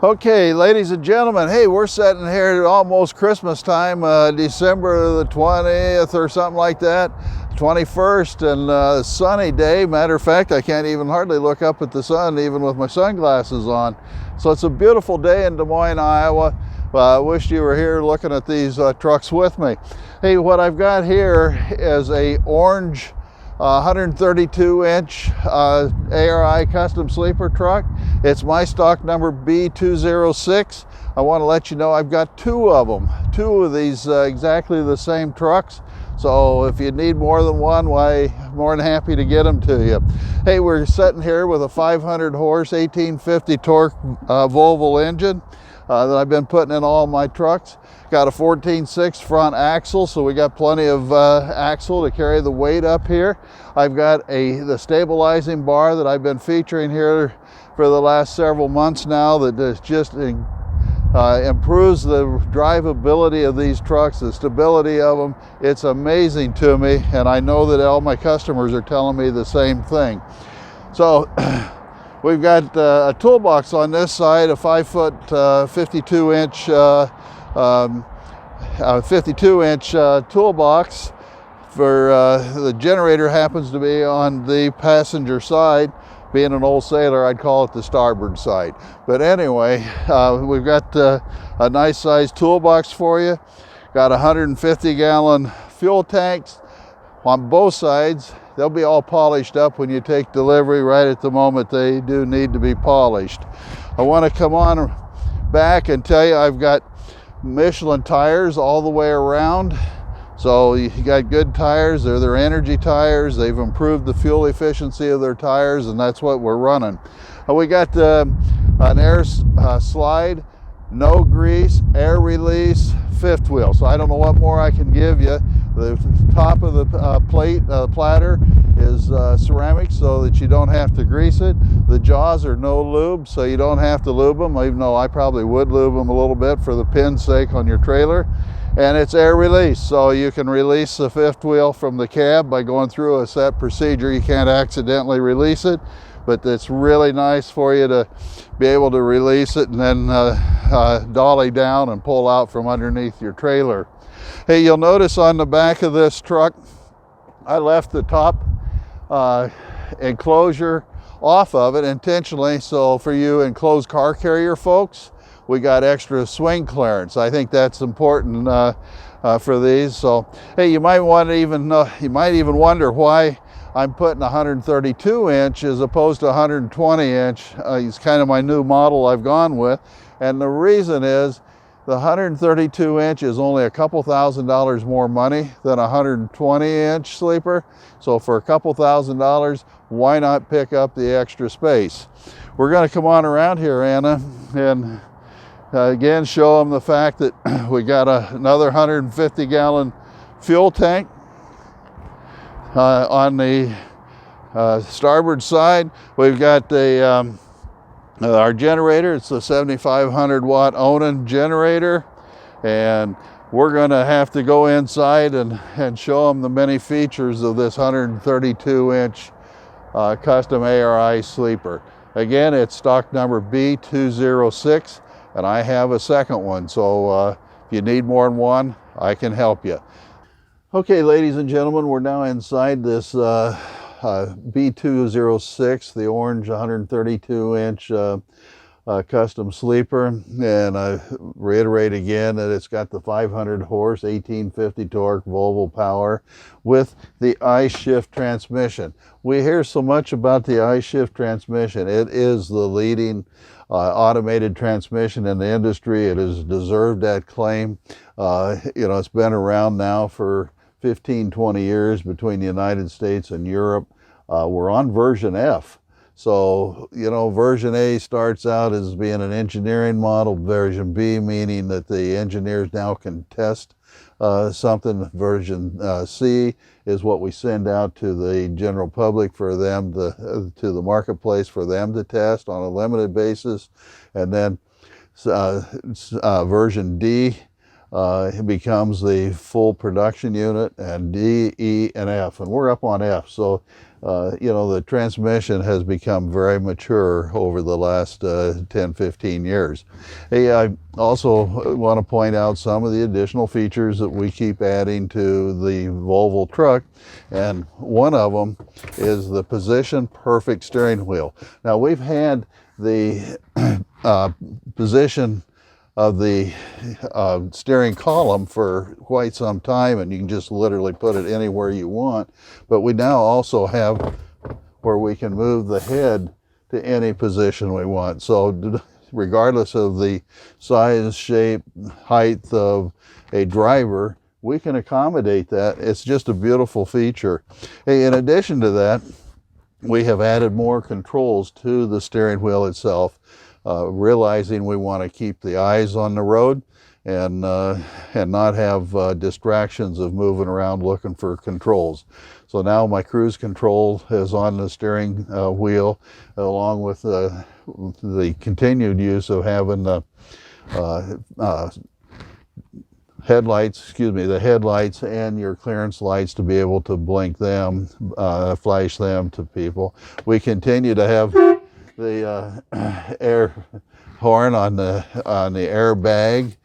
Okay, ladies and gentlemen, hey, we're sitting here at almost Christmas time, December the 20th or something like that, 21st, and sunny day. Matter of fact, I can't even hardly look up at the sun even with my sunglasses on. So it's a beautiful day in Des Moines, Iowa. I wish you were here looking at these trucks with me. Hey, what I've got here is a orange 132-inch ARI custom sleeper truck. It's my stock number B206. I want to let you know I've got two of these exactly the same trucks. So if you need more than one, why, more than happy to get them to you. Hey, we're sitting here with a 500 horse 1850 torque Volvo engine that I've been putting in all my trucks. Got a 14/6 front axle, so we got plenty of axle to carry the weight up here. I've got the stabilizing bar that I've been featuring here for the last several months now that just improves the drivability of these trucks, the stability of them. It's amazing to me, and I know that all my customers are telling me the same thing. So we've got a toolbox on this side, a 5-foot 52-inch 52-inch toolbox. For the generator happens to be on the passenger side. Being an old sailor, I'd call it the starboard side. But anyway, we've got a nice sized toolbox for you. Got 150-gallon fuel tanks on both sides. They'll be all polished up when you take delivery. Right at the moment, they do need to be polished. I want to come on back and tell you I've got Michelin tires all the way around. So you got good tires. They're their energy tires. They've improved the fuel efficiency of their tires, and that's what we're running. We got an air slide, no grease, air release, fifth wheel. So I don't know what more I can give you. The top of the platter is ceramic so that you don't have to grease it. The jaws are no lube, so you don't have to lube them, even though I probably would lube them a little bit for the pin's sake on your trailer. And it's air release, so you can release the fifth wheel from the cab by going through a set procedure. You can't accidentally release it, but it's really nice for you to be able to release it and then dolly down and pull out from underneath your trailer. Hey, you'll notice on the back of this truck, I left the top enclosure off of it intentionally, so for you enclosed car carrier folks, we got extra swing clearance. I think that's important for these. So, hey, you might even wonder why I'm putting 132-inch as opposed to 120-inch. It's kind of my new model I've gone with, and the reason is the 132-inch is only a couple $1,000s more money than a 120-inch sleeper. So for a couple $1,000s, why not pick up the extra space? We're going to come on around here, Anna, and again show them the fact that we got another 150-gallon fuel tank on the starboard side. We've got our generator. It's a 7,500 watt Onan generator, and we're going to have to go inside and show them the many features of this 132-inch custom ARI sleeper. Again, it's stock number B206, and I have a second one, so if you need more than one, I can help you. Okay, ladies and gentlemen, we're now inside this B206, the orange 132-inch custom sleeper, and I reiterate again that it's got the 500 horse 1850 torque Volvo power with the I-Shift transmission. We hear so much about the I-Shift transmission. It is the leading automated transmission in the industry. It has deserved that claim. It's been around now for 15-20 years between the United States and Europe. We're on version F. So, version A starts out as being an engineering model, version B meaning that the engineers now can test something. Version C is what we send out to the general public for them to the marketplace for them to test on a limited basis. And then version D it becomes the full production unit, and D, E, and F, and we're up on F. So, you know, the transmission has become very mature over the last 10, 15 years. Hey, I also want to point out some of the additional features that we keep adding to the Volvo truck, and one of them is the position perfect steering wheel. Now, we've had the position of the steering column for quite some time, and you can just literally put it anywhere you want. But we now also have where we can move the head to any position we want. So regardless of the size, shape, height of a driver, we can accommodate that. It's just a beautiful feature. Hey, in addition to that, we have added more controls to the steering wheel itself, realizing we want to keep the eyes on the road and not have distractions of moving around looking for controls. So now my cruise control is on the steering wheel, along with the continued use of having the headlights and your clearance lights to be able to blink them, flash them to people. We continue to have the air horn on the airbag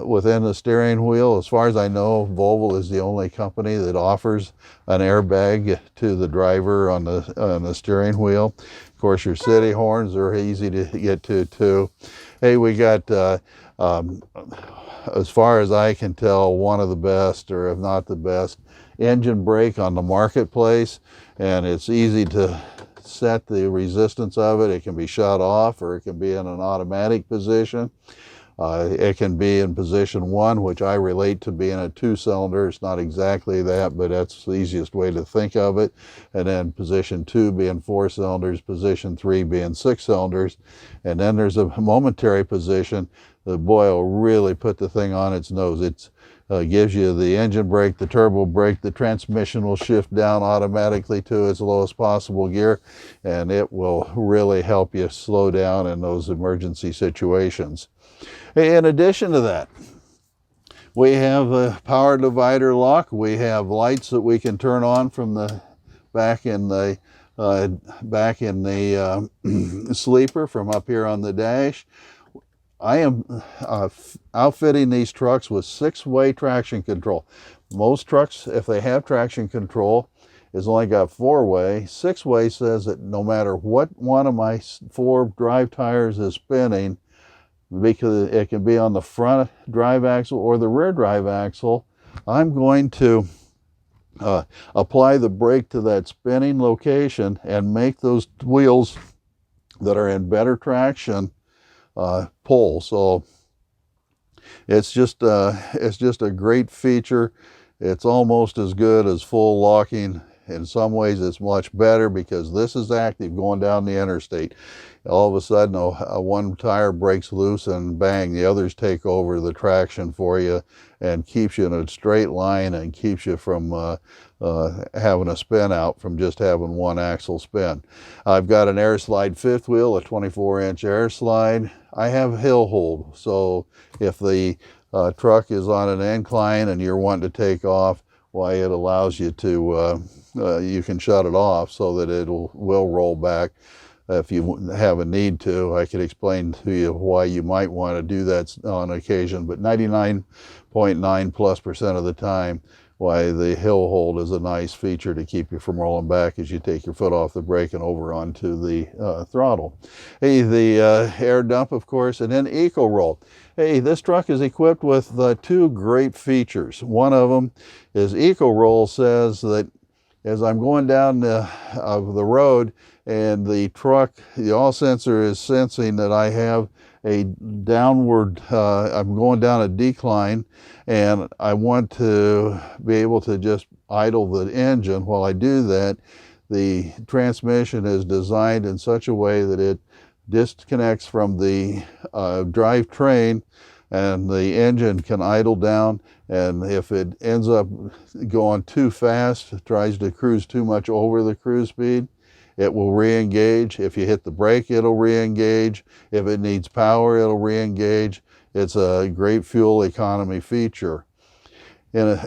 within the steering wheel. As far as I know, Volvo is the only company that offers an airbag to the driver on the steering wheel. Of course, your city horns are easy to get to too. Hey, we got as far as I can tell, one of the best, or if not the best, engine brake on the marketplace, and it's easy to set the resistance of it. It can be shut off, or it can be in an automatic position. It can be in position 1, which I relate to being a 2-cylinder. It's not exactly that, but that's the easiest way to think of it. And then position 2 being 4 cylinders, position 3 being 6 cylinders. And then there's a momentary position. The boy will really put the thing on its nose. It gives you the engine brake, the turbo brake, the transmission will shift down automatically to its lowest possible gear, and it will really help you slow down in those emergency situations. In addition to that, we have a power divider lock. We have lights that we can turn on from the back in the sleeper from up here on the dash. I am outfitting these trucks with 6-way traction control. Most trucks, if they have traction control, is only got 4-way. 6-way says that no matter what one of my 4 drive tires is spinning, because it can be on the front drive axle or the rear drive axle, I'm going to apply the brake to that spinning location and make those wheels that are in better traction pull. So it's just a great feature. It's almost as good as full locking. In some ways it's much better because this is active going down the interstate. All of a sudden one tire breaks loose and bang, the others take over the traction for you and keeps you in a straight line and keeps you from having a spin out from just having one axle spin. I've got an air slide 5th wheel, a 24-inch air slide. I have hill hold, so if the truck is on an incline and you're wanting to take off, why, it allows you to you can shut it off so that it will roll back if you have a need to. I could explain to you why you might want to do that on occasion, but 99.9+% of the time, why the hill hold is a nice feature to keep you from rolling back as you take your foot off the brake and over onto the throttle. Hey, the air dump, of course, and then eco roll. Hey, this truck is equipped with 2 great features. One of them is eco roll says that as I'm going down the road and the truck, the oil sensor is sensing that I have a downward, I'm going down a decline, and I want to be able to just idle the engine. While I do that, the transmission is designed in such a way that it disconnects from the drivetrain, and the engine can idle down. And if it ends up going too fast, tries to cruise too much over the cruise speed, it will re-engage. If you hit the brake, it'll re-engage. If it needs power, it'll re-engage. it's a great fuel economy feature. In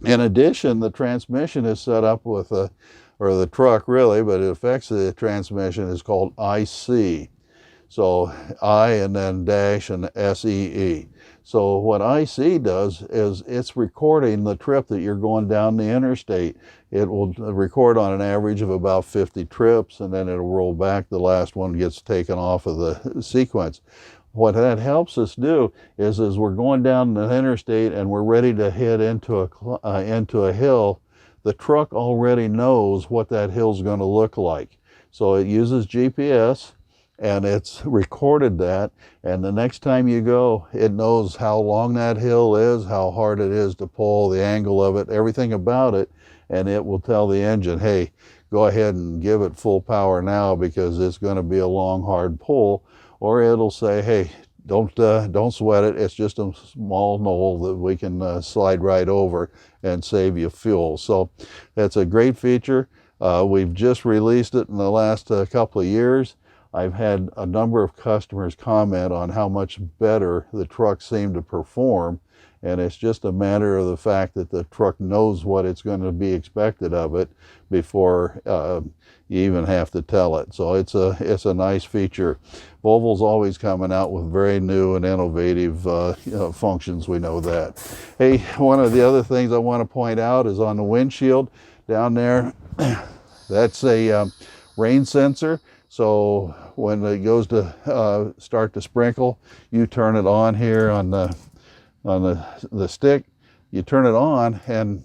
addition, the transmission is set up with or the truck really, but it affects the transmission, is called IC. So I and then dash and SEE. So what IC does is it's recording the trip that you're going down the interstate. It will record on an average of about 50 trips, and then it'll roll back. The last one gets taken off of the sequence. What that helps us do is we're going down the interstate and we're ready to head into a hill, the truck already knows what that hill's going to look like. So it uses GPS, and it's recorded that, and the next time you go, it knows how long that hill is, how hard it is to pull, the angle of it, everything about it, and it will tell the engine, hey, go ahead and give it full power now because it's going to be a long, hard pull. Or it'll say, hey, don't sweat it, it's just a small knoll that we can slide right over and save you fuel. So that's a great feature. We've just released it in the last couple of years. I've had a number of customers comment on how much better the truck seemed to perform, and it's just a matter of the fact that the truck knows what it's going to be expected of it before you even have to tell it. So it's a nice feature. Volvo's always coming out with very new and innovative functions, we know that. Hey, one of the other things I want to point out is on the windshield down there, that's a rain sensor. So when it goes to start to sprinkle, you turn it on here on the stick, you turn it on, and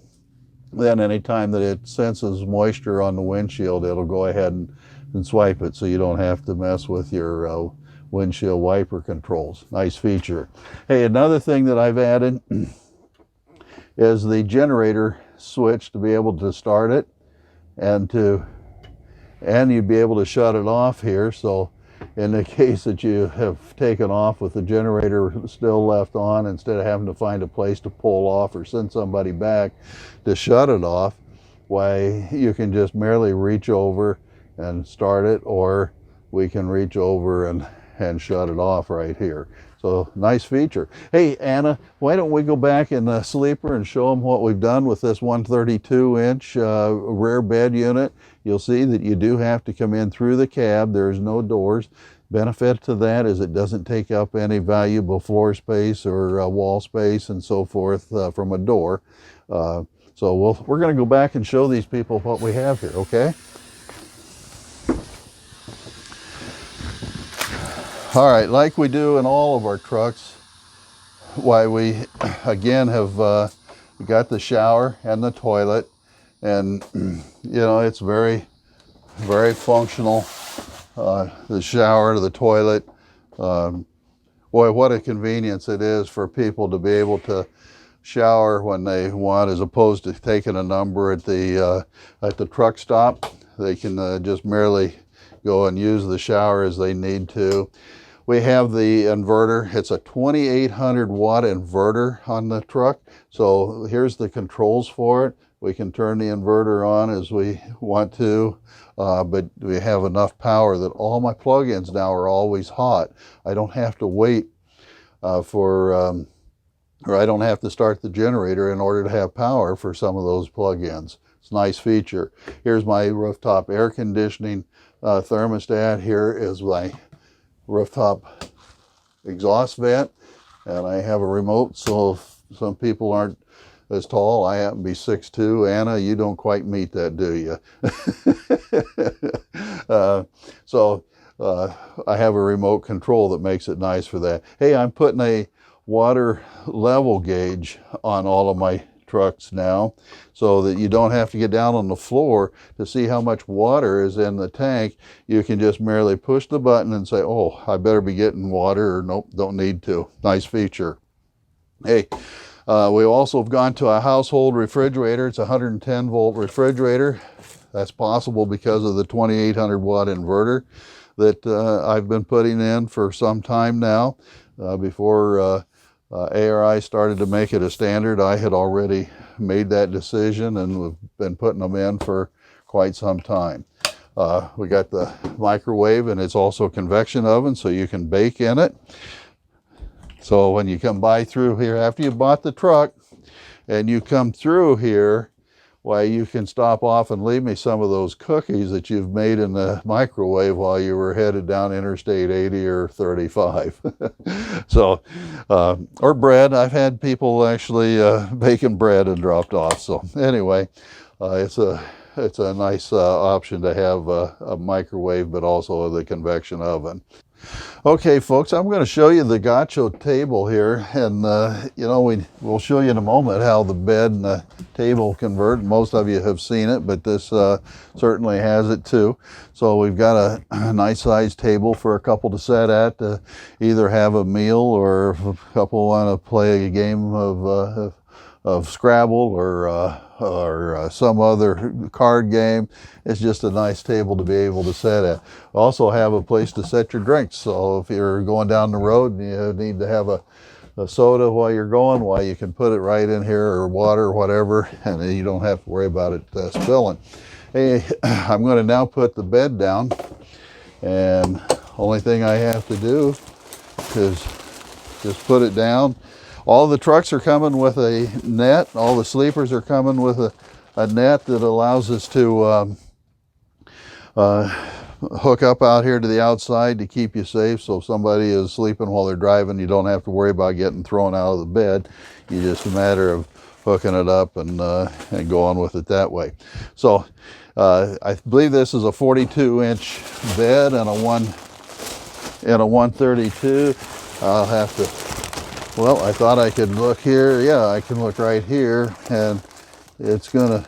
then anytime that it senses moisture on the windshield, it'll go ahead and swipe it, so you don't have to mess with your windshield wiper controls. Nice feature. Hey, another thing that I've added is the generator switch to be able to start it, and you'd be able to shut it off here. So in the case that you have taken off with the generator still left on, instead of having to find a place to pull off or send somebody back to shut it off, why, you can just merely reach over and start it, or we can reach over and shut it off right here. So nice feature. Hey, Anna, why don't we go back in the sleeper and show them what we've done with this 132-inch rear bed unit. You'll see that you do have to come in through the cab. There's no doors. Benefit to that is it doesn't take up any valuable floor space or wall space and so forth from a door. So we're going to go back and show these people what we have here, okay? All right, like we do in all of our trucks, why we again have got the shower and the toilet, and you know, it's very, very functional. The shower to the toilet, boy, what a convenience it is for people to be able to shower when they want, as opposed to taking a number at the truck stop. They can just merely go and use the shower as they need to. We have the inverter. It's a 2800 watt inverter on the truck. So here's the controls for it. We can turn the inverter on as we want to, but we have enough power that all my plug-ins now are always hot. I don't have to wait or I don't have to start the generator in order to have power for some of those plug-ins. It's a nice feature. Here's my rooftop air conditioning thermostat. Here is my rooftop exhaust vent, and I have a remote, so if some people aren't as tall, I happen to be 6'2". Anna, you don't quite meet that, do you? I have a remote control that makes it nice for that. Hey, I'm putting a water level gauge on all of my trucks now, so that you don't have to get down on the floor to see how much water is in the tank. You can just merely push the button and say, oh, I better be getting water, or nope, don't need to. Nice feature. Hey, we also have gone to a household refrigerator. It's a 110 volt refrigerator. That's possible because of the 2800 watt inverter that I've been putting in for some time now. Before ARI started to make it a standard, I had already made that decision, and we've been putting them in for quite some time. We got the microwave, and it's also a convection oven, so you can bake in it. So when you come by through here, after you bought the truck and you come through here, why, you can stop off and leave me some of those cookies that you've made in the microwave while you were headed down Interstate 80 or 35. So, or bread. I've had people actually baking bread and dropped off. So anyway, it's a nice option to have a microwave, but also the convection oven. Okay, folks, I'm going to show you the GATR table here, and you know, we'll show you in a moment how the bed and the table convert. Most of you have seen it, but this certainly has it too. So we've got a nice sized table for a couple to sit at, to either have a meal, or if a couple want to play a game of Scrabble or some other card game. It's just a nice table to be able to sit at. Also have a place to set your drinks. So if you're going down the road and you need to have a soda while you're going, well, you can put it right in here, or water or whatever, and then you don't have to worry about it spilling. Hey, I'm going to now put the bed down, and only thing I have to do is just put it down. All the trucks are coming with a net. All the sleepers are coming with a net that allows us to hook up out here to the outside to keep you safe. So if somebody is sleeping while they're driving, you don't have to worry about getting thrown out of the bed. You just a matter of hooking it up and go on with it that way. So I believe this is a 42-inch bed and a 132. I'll have to. Well, I thought I could look here. Yeah, I can look right here, and it's gonna,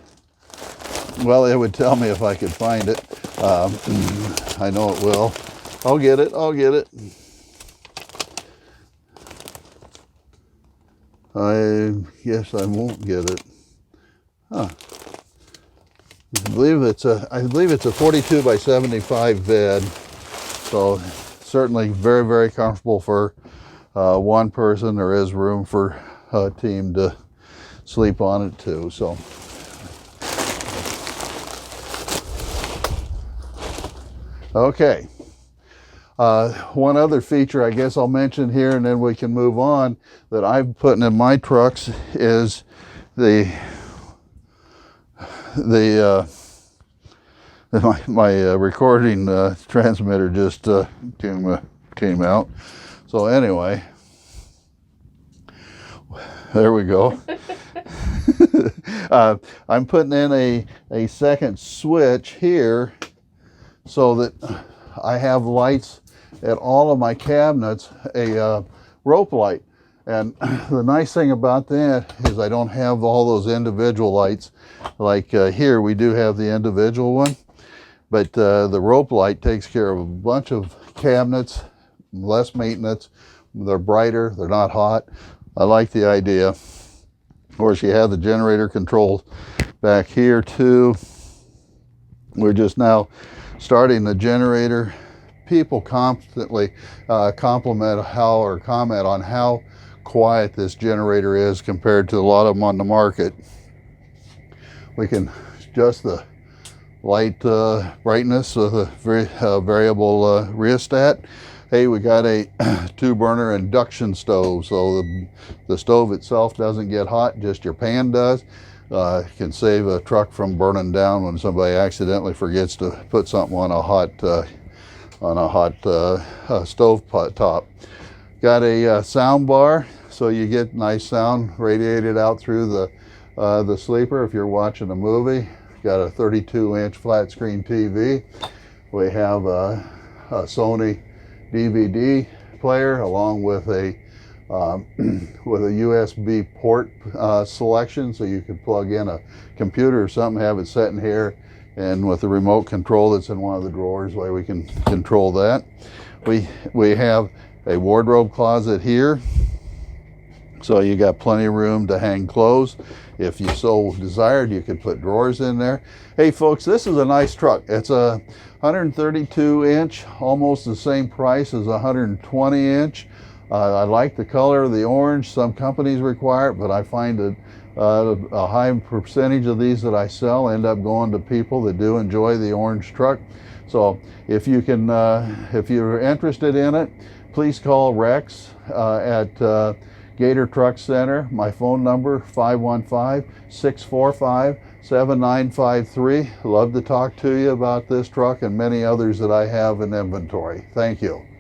well, it would tell me if I could find it. I know it will. I'll get it. I guess I won't get it. Huh. I believe it's a 42 by 75 bed. So certainly very, very comfortable for one person. There is room for a team to sleep on it too. So okay, one other feature I guess I'll mention here, and then we can move on, that I'm putting in my trucks is my recording transmitter just came out. So anyway, there we go. I'm putting in a second switch here so that I have lights at all of my cabinets, a rope light. And the nice thing about that is I don't have all those individual lights. Like here, we do have the individual one, but the rope light takes care of a bunch of cabinets, less maintenance. They're brighter, they're not hot. I like the idea. Of course, you have the generator control back here too. We're just now starting the generator. People constantly comment on how quiet this generator is compared to a lot of them on the market. We can adjust the light brightness with a variable rheostat. Hey, we got a 2-burner induction stove, so the stove itself doesn't get hot, just your pan does. Can save a truck from burning down when somebody accidentally forgets to put something on a hot stove top. Got a sound bar, so you get nice sound radiated out through the sleeper if you're watching a movie. Got a 32-inch flat screen TV. We have a Sony DVD player along with a USB port selection, so you can plug in a computer or something, have it set in here, and with the remote control that's in one of the drawers, where we can control that. We have a wardrobe closet here, so you got plenty of room to hang clothes. If you so desired, you could put drawers in there. Hey folks, this is a nice truck. It's a 132-inch, almost the same price as a 120-inch. I like the color of the orange. Some companies require it, but I find that a high percentage of these that I sell end up going to people that do enjoy the orange truck. So if you can, if you're interested in it, please call Rex at GATR Truck Center. My phone number 515-645-7953. Love to talk to you about this truck and many others that I have in inventory. Thank you.